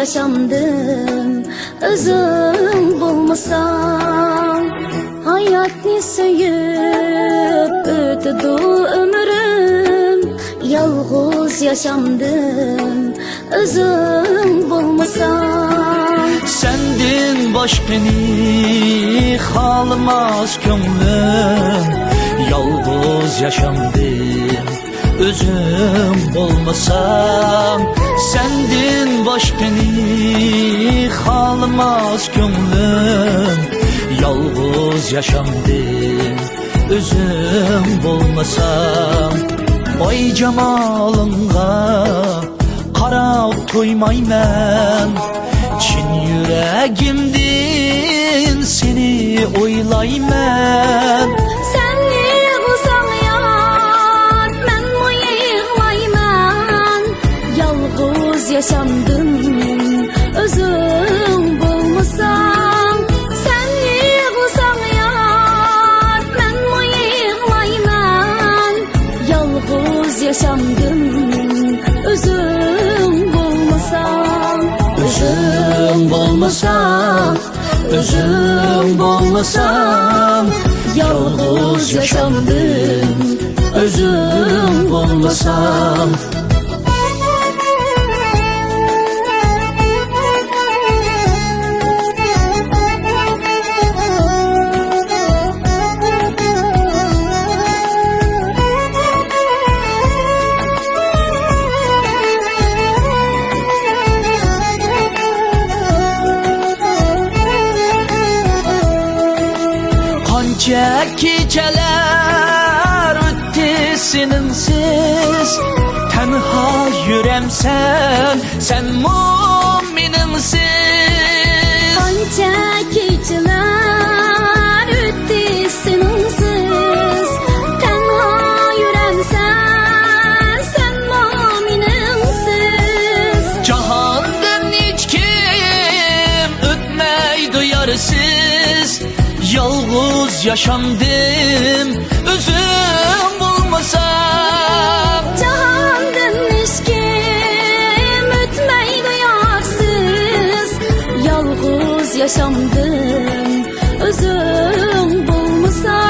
yaşamdım, özüm bulmasam. Hayatni söyüp ötüdü ömrüm, yalğız yaşamdım, özüm bulmasam. Sendin başkani halmaz könglim, yalğız yaşamdım, özüm bulmasam. Sendin başkani halmaz könglim, yalğız yaşamdım, özüm bulmasam. Oy cemalınğa qarab toymayman, çin yüreğimdin seni oylayman. Sen yığılsan yar, men mi yığlayman. Yalğız yaşamdım, özüm bulmasam. Sen yığılsan yar, men mi yığlayman. Yalğız yaşamdım, özüm bulmasam. Özüm bulmasam, özüm bulmasam. Yalğız yaşamdım, özüm bulmasam. Qancha kechalar o'tdi seninsiz, tanho yuremsan sen mo'minimsiz. Qancha kechalar o'tdi sensiz, tanho yuremsan sen mo'minimsiz. Jahondan hech kim o'tmaydi yarsiz, yalğız yaşamdım, özüm